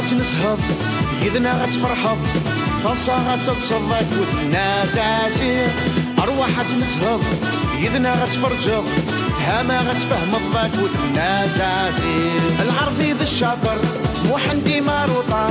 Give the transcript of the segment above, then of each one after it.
غتنسهض يدنا غتفرحض فالصا غتتصدق والناس عاشير أرواح غتنسهض يدنا غتفرجض هما غتفهم الضاك والناس عاشير العرضي ذا الشاطر محندي ماروطة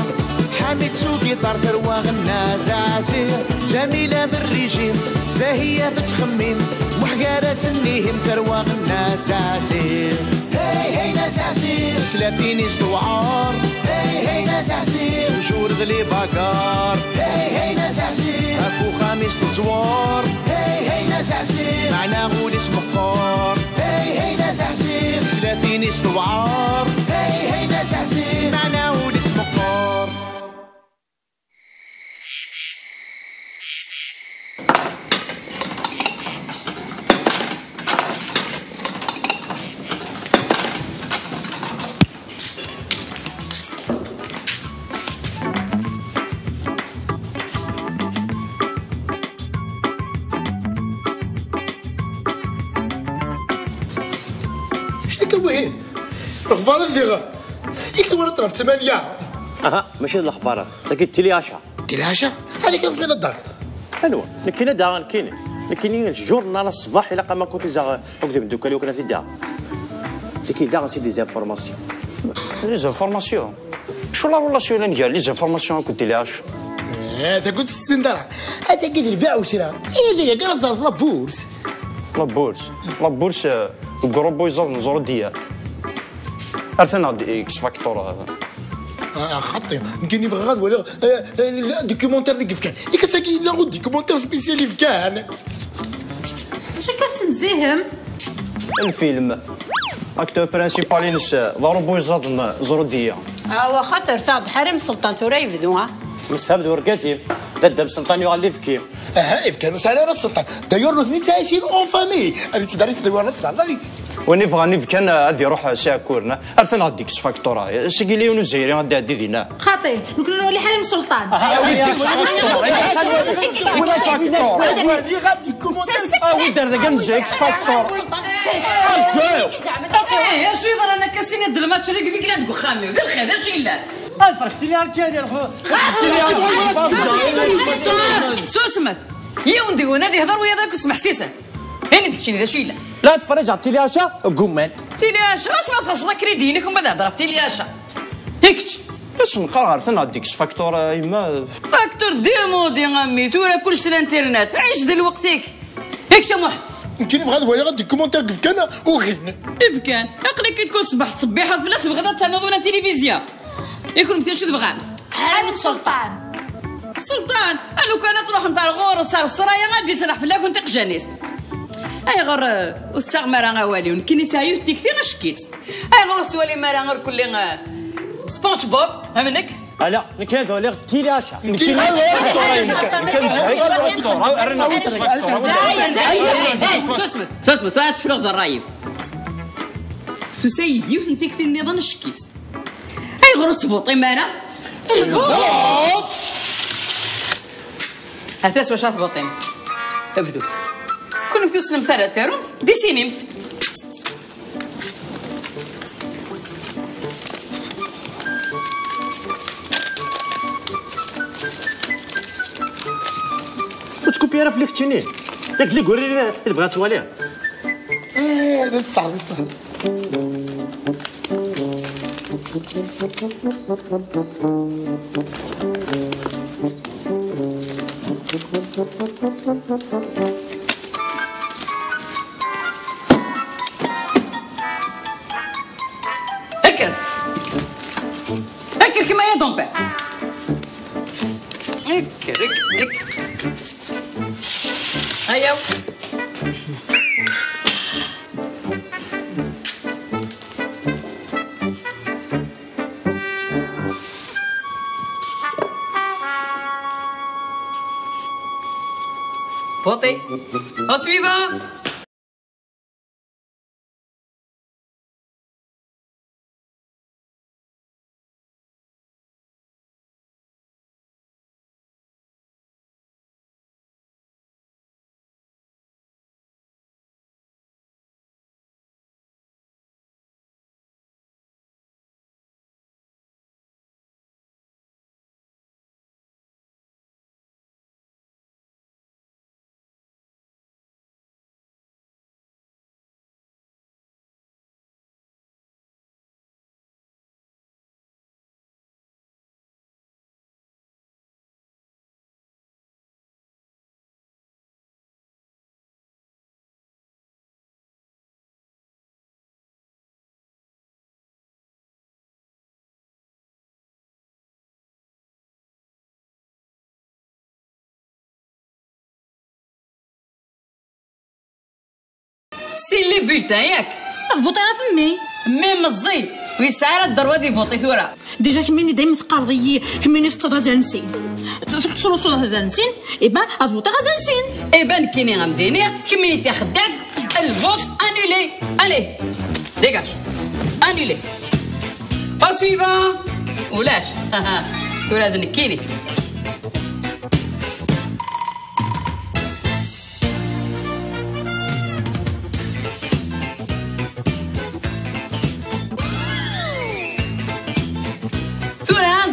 حامد سوقي طار ثروة الناس عاشير جميلة بالريجيم زاهية بتخميم محقارة سنيهم ثروة الناس عاشير هي هي ناس عاشير سلافيني استوعار هي هي ناس عاشير وجور ذلي باكار هي هي ناس عاشير اكو خامس تزوار هي هي ناس عاشير معنا غول اسم قار هي هي ناس عاشير سلافيني استوعار هي هي ناس عاشير معنا غول اسم قار وين الاخبار الزيغه يكتب وانا طرف 8 اها ماشي الاخبار تاكي التلياشا هذيك كيف الدار حلوه كاينه دار كاينين الجورنال الصباح الا ما كنت زا كنت دوكا اللي كنا في الدار تاكي دار سي دي زانفورماسيون شو لا رولاسيون ديال لي زانفورماسيون كنت تلياش هذا قلت في السندره هذا قال البيع والشراء هي اللي قالت ظهر لا بورس الجروب يزال نزور ديال عرفنا اكس فاكتور خطي يمكن يبغى غاد ولا دوكيومونتير اللي كيف كان يكساكي لا دوكيومونتير سبيسيال في كان اش كتنزيهم الفيلم اكتور برينسيبال ينس ضربو يزاد نزور ديال خاطر تاع حرم سلطان ثورة يفدوها مستفاد ورقازيم ددم سلطان يغلي فكيم كان وسالي السلطان دايور لو ثنين عايشين اون فامي اللي تداري تدور نفسها وني فغاني كان غادي يروح ساكورنا عرفنا غاديك فاكتورا سيكي ليون الجزائري غادي عدي دينا خاطي دوك نولي حريم السلطان ولا فاكتور وهادي غادي كومونتير دار ذاك نجي اكس فاكتور يا شو يضر انا كاسين يد الماتش اللي قبيك عندك خامي ذا الخير هادشي لا فرشتي لي هكا ديال خو سوسمت يا وندي ونادي هضر ويا ذاك اسمع حسيسه هاني داكشي ذا شي لا تفرج على التلياشا قمان تلياشا اسمع خاصنا كريدينك ومن بعد هضر في تلياشا هيكش باش نقرا عرفنا هاديك فاكتور يما فاكتور ديمودي عمي تورا كلشي الانترنت عيش دلوقتيك هيكش يا محمد يمكن يبغى هذا غادي كومونتير كيف كان وغين كيف كان عقلك كي تكون صبحت صبيحه في الناس بغدا تنوض ولا تلفزيون يكون مثل شو تبغى حرم السلطان لو كانت تروح نتاع الغور صار السرايا غادي يسرح في لا كنت قجانيس اي غير وتساغ مرا غوالي كي نسايو كثير شكيت اي غير سوالي مرا غير كل سبونج بوب همنك لا نكاد ولا تيلاشا سوسمت ولا تفرغ ذا الرايب تسيدي وانت كثير نظام شكيت اي غير تفوطي مرا الفوت هاتاس واش تفوطين ابدو كون في سلم ثلاثة روم دي سينيمت وتكوبي راه فليك تشيني داك اللي قولي اللي بغات تواليه بصح هكر كما يا دونبير هكر هيا فوطي au suivant سي لي بولتان ياك فوطي غا فمي مي مزي ويسعى الدروه دي فوطي ثورة ديجا كميني دايما تقارضي كميني تتصدى نسين تصلو صلو هذا نسين إبا أفوطي غا نسين إبا نكيني غمديني كميني تاخدات الفوت انولي الي ديكاج انولي او سويفون ولاش ثورة هذا نكيني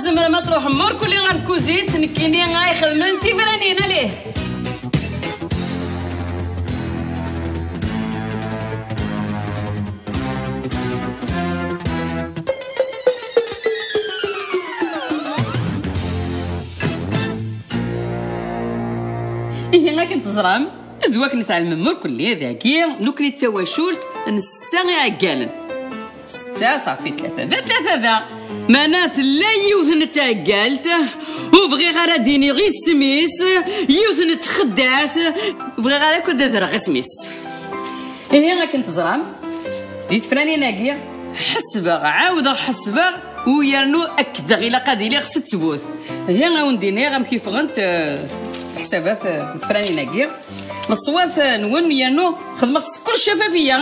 زمرا ما تروح مور كلي غير كوزيت نكيني غاي خدمتي فرانينا ليه إيه هنا كنت زرام دواك نتعلم مور كلي ذاكي نوكني تسوى شولت نسا عقالا 6 صافي 3 ذا معنات لا يوثن تعقالته وبغي غير ديني غير سميس يوثن تخدات وبغي غير كنت دار غير سميس إيه غا كنت زرام ديت فراني ناقية حسبة عاود حسبة ويرنو أكد غيلا قادي لي خص تبوث هي غا ونديني غا كيف غنت حسابات فراني ناقية الصوات نون يرنو خدمت كل شفافية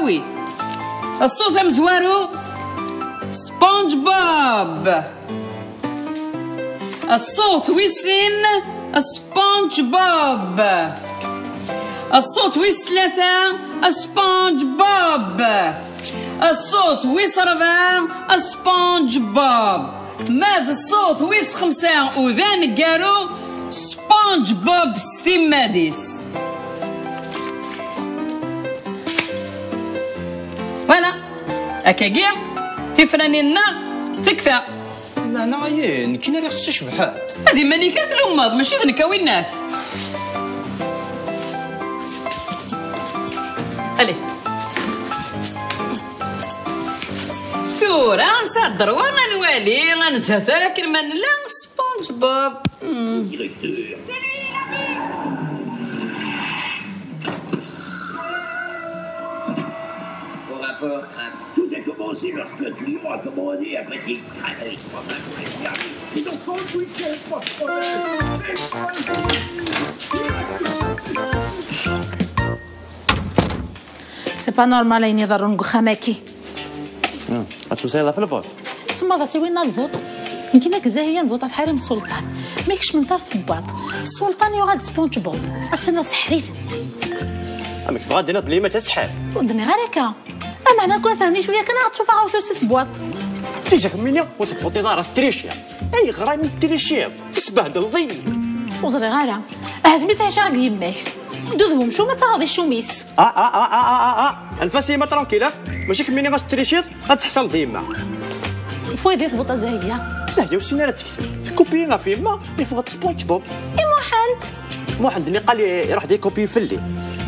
وي الصوت مزوارو سبونج بوب الصوت ويسين سبونج بوب الصوت ويس 3 سبونج بوب الصوت ويس 4 سبونج بوب ماد الصوت ويس 5 وذان قالو سبونج بوب ستيم ماديس فوالا هكا كاع تفراني لنا تكفى لا انا عيان كاين اللي خصو شبحات هذه ملكات الامراض ماشي نكاوي الناس الي ثورة نصدر وانا نوالي غنتهثى لكن ما لا سبونج بوب Tout a commencé lorsque le lion a commandé un petit crâne pour fermer. Et donc, quand le week-end, pas de سي با نورمال اني ضرو نخماكي غتوصيلها في الفوط ثم راسي وين الفوط يمكن هكا زاهيه نفوطها في حريم السلطان ماكش من طرف بعض السلطان يغاد سبونج بوب اصلا سحريت امك غادي نض لي ما تسحر ودني غير هكا انا كون فهمني شويه كان غتشوفها عاوتاني ست بواط تيجاك مني وتفوتي دار التريشيا اي غراي من التريشيا تسبهدل ضي وزري غير هاد متى شاق يماك دوذهم شو ما تراضي الشوميس انفاسي ما ترونكيلا ماشي كميني غتريشيط غتحصل ديما فوي فوطه زاهيه وسينا راه تكتب كوبينا فيما يفغط سبونج بوب اي محمد اللي قال لي يروح دي كوبي في الليل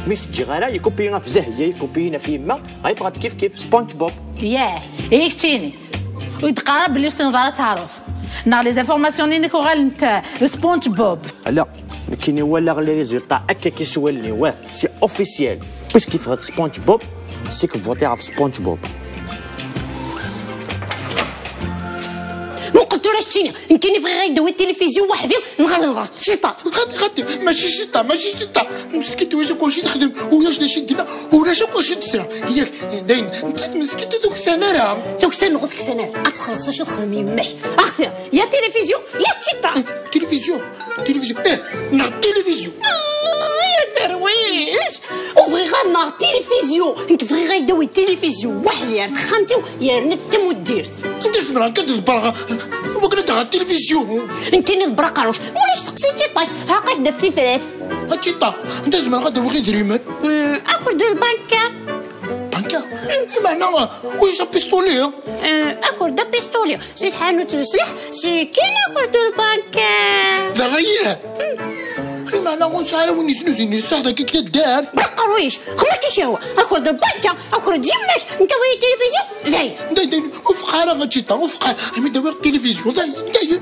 مي تجي غالا يكوبينا في زاهيه يكوبينا فيما غيفغط كيف سبونج بوب ياه كتيني ويتقارب بلي وسنظره تعرف نار لي زانفورماسيون ليك وغال انت سبونج بوب لا ما كاين ولا غير لي ريزولطا هكا كيسولني واه سي اوفيسيال باش كيفغط سبونج بوب سي كفوتي في سبونج بوب قلت له شتيني يمكن يبغي غيدوي التلفزيون وحدي نغلط شيطه غادي ماشي شتا مسكيت واش كلشي تخدم وياش ناشي دينا ولاش كلشي تسرع ياك داين انت مسكيت دوك السنه راه دوك السنه قلت لك سنه اتخلص شو تخدمي يماك اختي يا تلفزيون يا شيطه تلفزيون نا تلفزيون يا درويش وفغي غير نا تلفزيون انت فغي غيدوي التلفزيون وحدي يا خمتي يا نتم وديرت انت زبرا كتزبر وكنا تاع التلفزيون انت نضبر قروش مولاش تقسيتي طاش هاقاش داب في فراس هاتشيطا انت زعما غادي بغي دريمات اخر دو البنكه بنكه معناها ويش بيستولي اخر دو بيستولي زيد حانوت السلاح سي كاين اخر دو البنكه دريه معناها ونسعى وين يسنوزيني الساعه كي كدار قرويش خمك كيش هو اخر دو البنكه اخر ديماش انت وين التلفزيون داين وفقاره غاتشيطا وفقاره امي داوي التلفزيون داين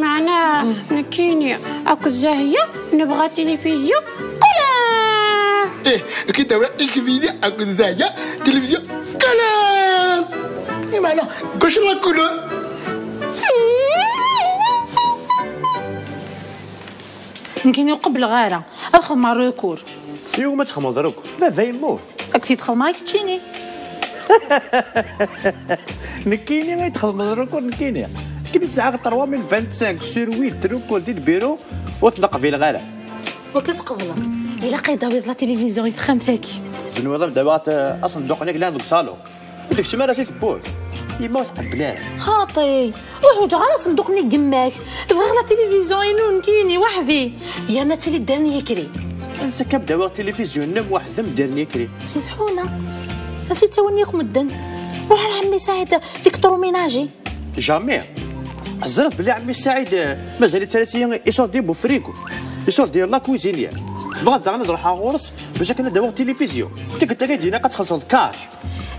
معناها نكيني اكو زاهيه نبغى تلفزيون كلها كي داوي إكفيني أكون زايا تلفزيون كلام إيه معنى كوش لا كولور يمكن قبل غارة أخذ مع الركور اليوم ما تخمض روك بابا يموت أكتي تدخل معاك تشيني نكيني ما يدخل من الركور نكيني الساعة 3 من 25 سور 8 ركول ديال البيرو وتنق في الغالة وكتقبلك إلا قيدا ويض لا تلفزيون يتخم ثاكي زنوضة دابا أصلا دوق عليك لان دوك صالو ديك الشمال راه تيتبول يما تقبلها خاطي وحوجة غير صندوقني قماك بغير لا تلفزيون ينون كيني وحدي يا انا تلي دارني يكري امسك كبدا التلفزيون نم واحد ذم دارني يكري سي شحونه نسيت تونيك مدن روح لعمي سعيد الكتروميناجي جامي حزرت بلي عمي سعيد مازال 3 ايام يشرب ديال بوفريكو يشرب ديال لا كويزينيير بغات نروح غورس باش كنا داو التلفزيون كي قلت لك دينا كتخلص الكاش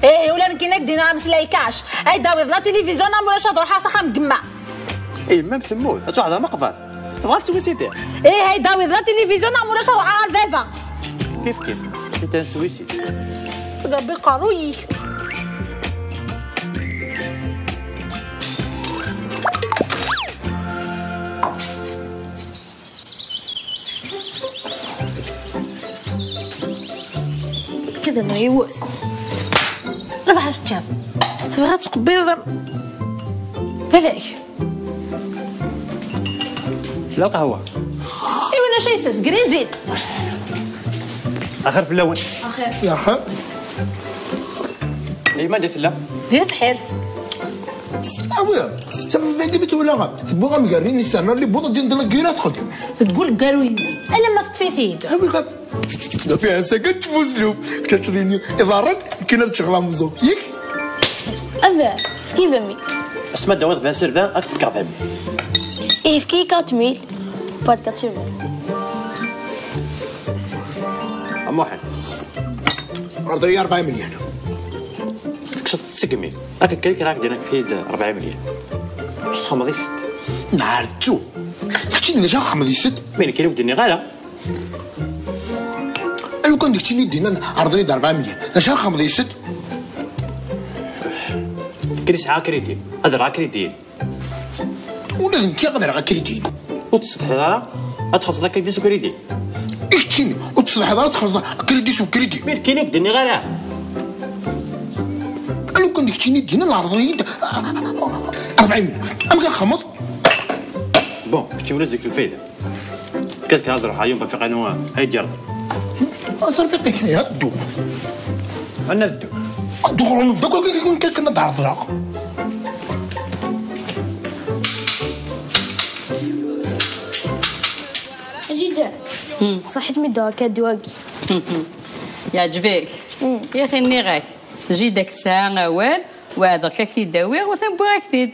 ايه ولا نكينك دينا مسلاي كاش اي داوي لا تلفزيون ولا شاد روحها صخا مقمع ايه مام ثموت تهضر مقبل بغات تسوي سيتي ايه هاي داوي لا تلفزيون ولا شاد روحها فيفا كيف سيتي سويسيد ربي قارويك كذا ما يوز لا حاجه تشاف تبغى تقبي فداك لا القهوه ايوا انا شي ساس كريزيد اخر في اللون اخير يا حق اي ما درت لا دير حرث أويا سبب عندي بتقول لها تبغى مقرين نستنى اللي بوضة دي ندلق جيرات خدم تقول قالوا لي انا ما تطفي ثيد أويا ده فيها سكت فوزلوب كتشديني إذا رد كنا تشغل مزو يك أذا كيف أمي اسمع دوات بان سيرفان اكتب كعبان إيه في كي 4000 بعد 80 موحد أرضي 4 مليون تكسر تسقمي هاكا كريك راك دينا في 4 مليون واش تخمض يس نعرتو داكشي اللي جا خمد يسد مين كاين ودني غالا لو كان داكشي اللي دينا عرضني 4 مليون جا خمد يسد كريس ساعه كريدي هذا راه كريدي ولا انت قادر على كريدين وتصلح هذا اتخلص لك كيديس كريدي اكتيني وتصلح هذا تخلص كريديس وكريدي مين كاين ودني غالا لو كان داكشي اللي دينا العرضني 4 مليون انا كنخمض بون باش تولي زيك الفايده كتهضر حيوم في قانون هاي جرد صافي فيك يا دو انا الدو دخلوا ندوك كنا تعرضنا جدا صحيت من الدواء كدواكي يعجبك يا اخي نيغاك جي داك الساعه اوان وهذا كي يداوي وثنبغيك تيد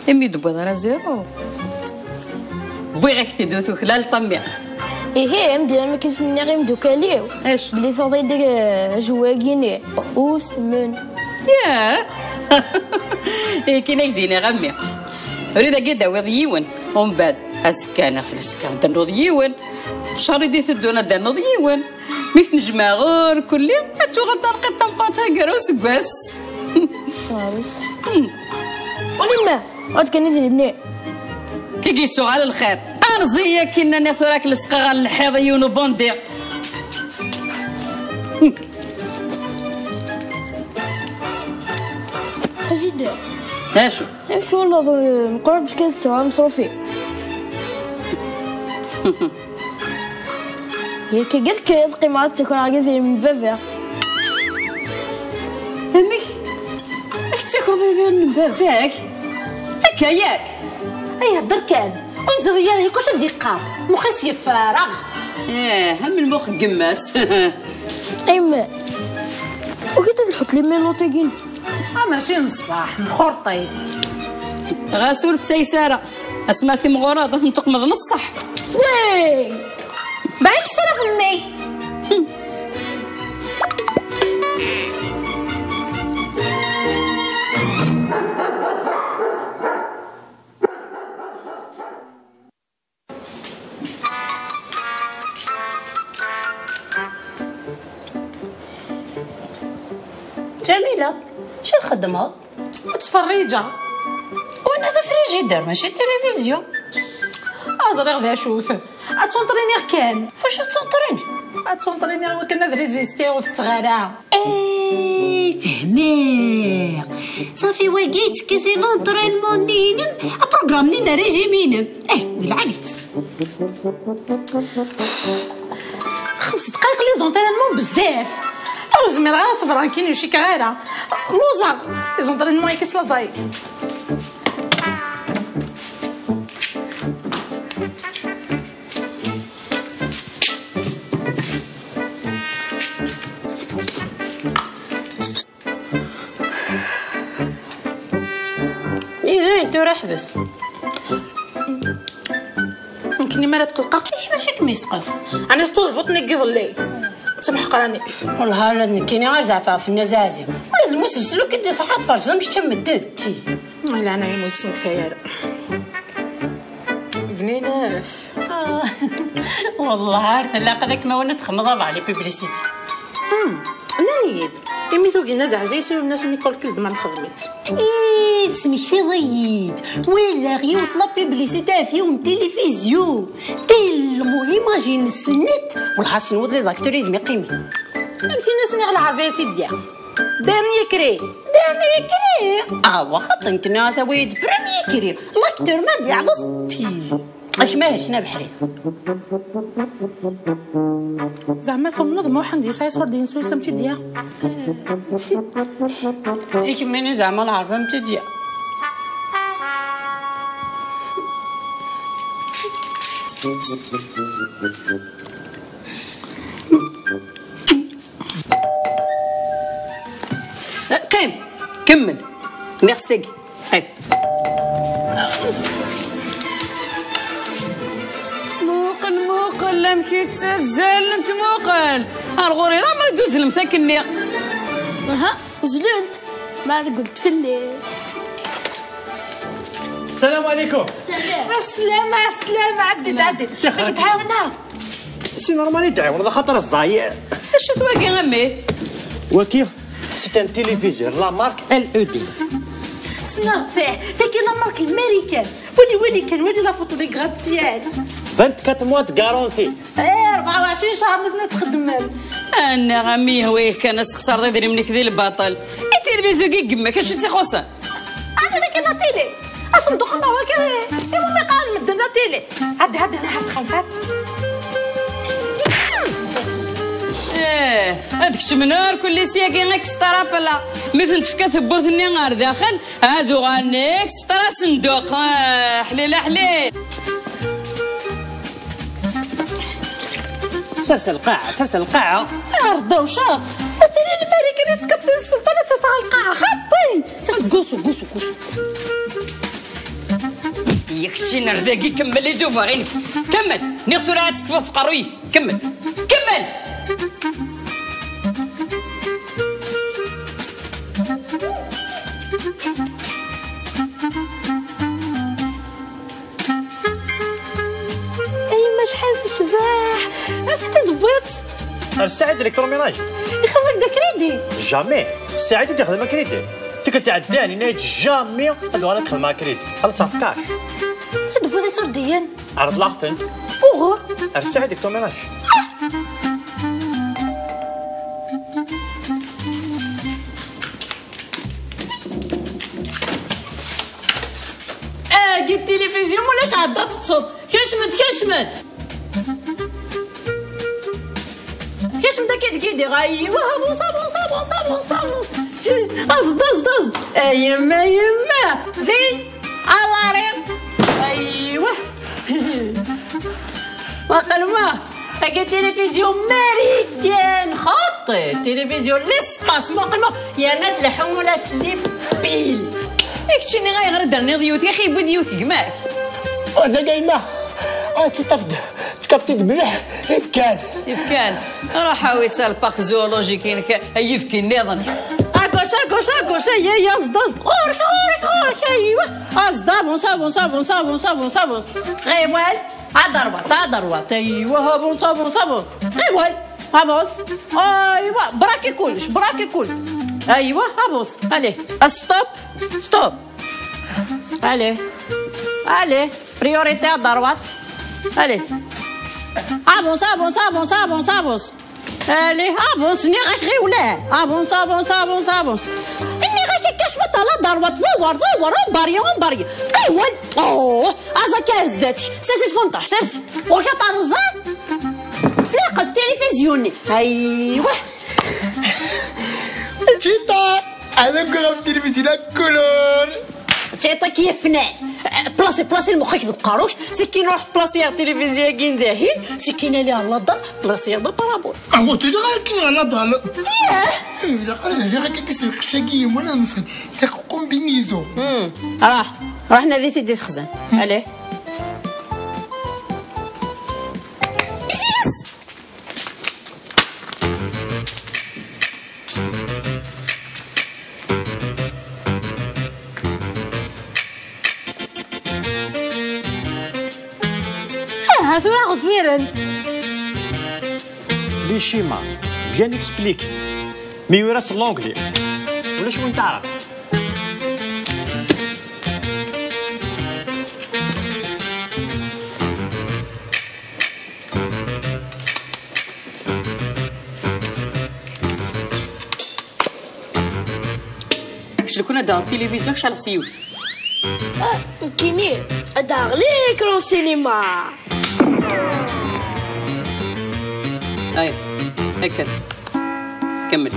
امي دبوض راه زيرو بغيك تيد وتخلال طمي إيه مدير ما كنت مني غير مدوكاليو اش بلي صوتي داك جواكيني وسمن ياه إيه كاينك ديني غمي ريدا كي داوي ضيون ومن بعد اسكان اصل اسكان دنوض يون شهر دي تدونا دنوض يون ميك نجمع غير كل يوم حتى غدار قطه مقاطع كروس بس واوس ولي ما عاد كان يدير بني كي قيسو على الخير ارزيه كنا نثراك السقا الحيض يونو بوندي جدا اشو يمشي والله مقرب باش كتسوى مصروفي يا كي قلت كي القيمات تكون عاقدين من بافا امي تاكل ذي النبا فيك هكا ياك اي هدر كان ويزريا لي كلشي ديقا مخيس يفارغ هم المخ قماس ايما وكي تحط لي ميلوطيكين ماشي نصاح نخرطي غاسول تيساره اسمعتي مغورات تنطق من الصح وي بعيد الشرف امي تخدمها؟ متفرجه. وانا هذا فريجيدير ماشي تلفزيون. ازرق ذا شوف اتونطرينير كان فاش تونطريني؟ اتونطرينير وكنا ريزيستي وتتغارى. فهماك صافي وقيت كيسي لونطرينمون دينم بروغرام لينا ريجيمينم دلعليت 5 دقائق لي زونطرينمون بزاف او زمير غير صفر كاين وشي كغيره لوزا لي زونطرينمون كيس لازاي. انت راه حبس يمكن ما تقلقا ماشي كميس تقلق. انا طول نقي ظلي سمح قراني والله لا نكيني غير زعفا في النزازي ولا المسلسل كدي صحه تفرج مش تمدد لا انا يموت سمك تايره فنيناس والله عارفه لا قداك ما وانا تخمض على بيبليسيتي. انا نيت يميتو قلنا زعزي يسيروا الناس اللي كل كل ما خدمت سميتي ضيد ولا غير لا بيبليسيتي فيهم تلفزيون تلمو ليماجين السنت والحسن ود لي زاكتور يدمي قيمي انت الناس اللي غلا عفايتي ديال دارني كري وخاطر انت ناس ويد بريمي كري لاكتور ما يعضص اش ماهر شنا بحري زعما تهم نظموا حندي سايسور دين سوي سمتي ديا ايش مني زعما العربه متديا قيم كمل نيكست قيم موقل لا مكيتزال انت موقل الغوري راه ما ندوز المساكني ها وزلنت ما قلت في الليل. السلام عليكم. السلام عدت راك تعاونها سي نورمال تعاون خاطر الزاير اش تواقي امي وكيل سي ان تيليفزيون لا مارك LED سنارتيه تاكي لا مارك الامريكان ولي لا فوتو دي غراتيال 24 موا غارونتي 24 شهر مثلا تخدم انا غامي هويه كان استخسر ضيدري منك ذي البطل التلفزيون كي كما كاش تخص انا لك لا تيلي اصندوق الله وكذا المهم قال مدن لا تيلي عدي انا حد خلفات هادك شمنار كل سياكي اكسترا بلا مثل تفكا ثبوتني غير داخل هادو غاني اكسترا صندوق حليل سلسل القاعة رضا وشاف تيلي الامريكان تكبت السلطانه تسع القاعه خطي قوسو ياك نرداكي كمل لي دوفا غير كمل نيغتو راه تكفى في قروي كمل شحال في الشباح نسيت ضبيت السعيد الكتروميناج يخدمك دا كريدي جامي السعيد يخدم كريدي تلك تعداني نايت جامي هادو غير تخدم كريدي خلص في كاش سيد بوذي سرديان عرض لاختن بوغو السعيد الكتروميناج قد التلفزيون ولاش عدات تصب كشمت كيدي غايوا صابون أصد يما ذي على ريم ايوا وقلما هاكا التلفزيون ماريكان خاطي تلفزيون ليسباس مقلما يا نات لحوم ولا سليب بيل يكتشيني غير درني ضيوت يا اخي بديوت كماك هذا قايمه تطفد تكبتد ملح كان راه حاويت البارك زوولوجيكي يفكي النظام اكوش يا زداز اورك ايوا صابون غيوال عضروات ايوا صابون غيوال هابوس ايوا براكي كل ايوا ابوس عليه ستوب ستوب عليه عليه بريوريتي الضروات عليه ابونس ابونس ابونس ابونس ابونس عليه ابونس ني غاك غي ولا ابونس ابونس ابونس ابونس اني غاك كاش بطل ضروات ضوار ضوار باريا قيوان اوه ازا كارز داتش سيس فونطح سيرس وكا طارزان سلاقه في التلفزيون ايوا تشيطا انا كره في التلفزيون كولور تشيطا كيف فنان بلاصي المخيك القاروش سكينه روح بلاصي التلفزيون كين داهين سكينه ليها على الدار بلاصي هذا بارابول هو تي كي على دار لا انا كيسوي خشاكي وانا مسخن لا كومبينيزون راح نادي ديت خزان عليه ثورة غزويرن لي شيما بيان اكسبليك مي وراس لونجلي ولا شو انت عارف شنو كنا دار التلفزيون شحال سيوس كيني دار لي كرون سينما هاي هكا كمل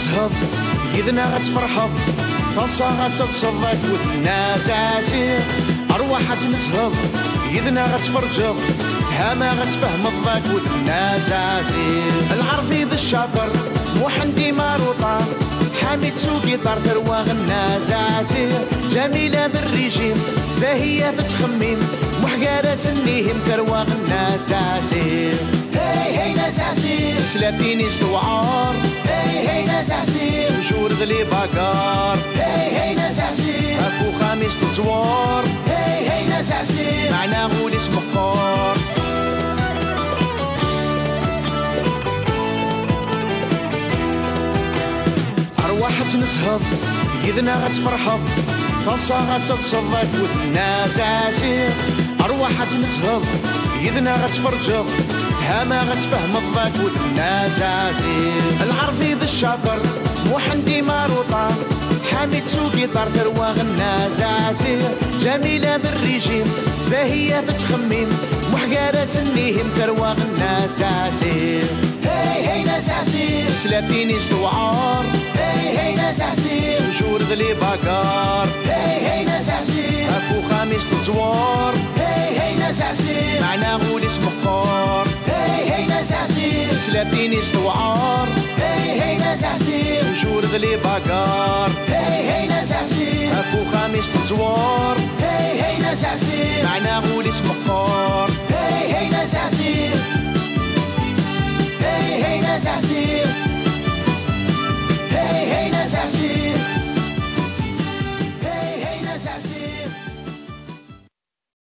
نسهض يدنا غتفرحض طلصة غتتصدق والناس عسير أرواح نسهض يدنا غتفرجض هما غتفهم الضاك والناس عسير العرضي ذا الشاطر محندي ماروطة حامد سوقي طار ثرواغ الناس عسير جميلة بالريجيم زاهية تتخمين محقارة سنيهم ثرواغ الناس عسير هي ناس عسير سلافيني استوعار هي ناس عسير وجور غلي باكار هي ناس عسير اكو خميس تزوار هي ناس عسير معنا غول اسمه قار أرواح تنسهض يدنا غتفرحض طلصة غتتصدق والناس عسير أرواح تنسهض يدنا غتفرجض هما غتفهم الضاك والناس عسير العرضي ذا الشاطر محندي ماروطة حامد سوقي طار ثرواغ الناس عسير جميلة بالريجيم زاهية تتخمين محقارة سنيهم ثرواغ الناس عسير هي ناس عسير سلافيني استوعار هي ناس عسير وجور غلي باكار هي ناس عسير اكو خميس تزوار هي ناس عسير معنا غول اسمه قار هي ناس عسير سلافيني استوعار هي ناس عسير وجور غلي باكار هي ناس عسير اكو خميس تزوار هي ناس عسير معنا غول اسمه قار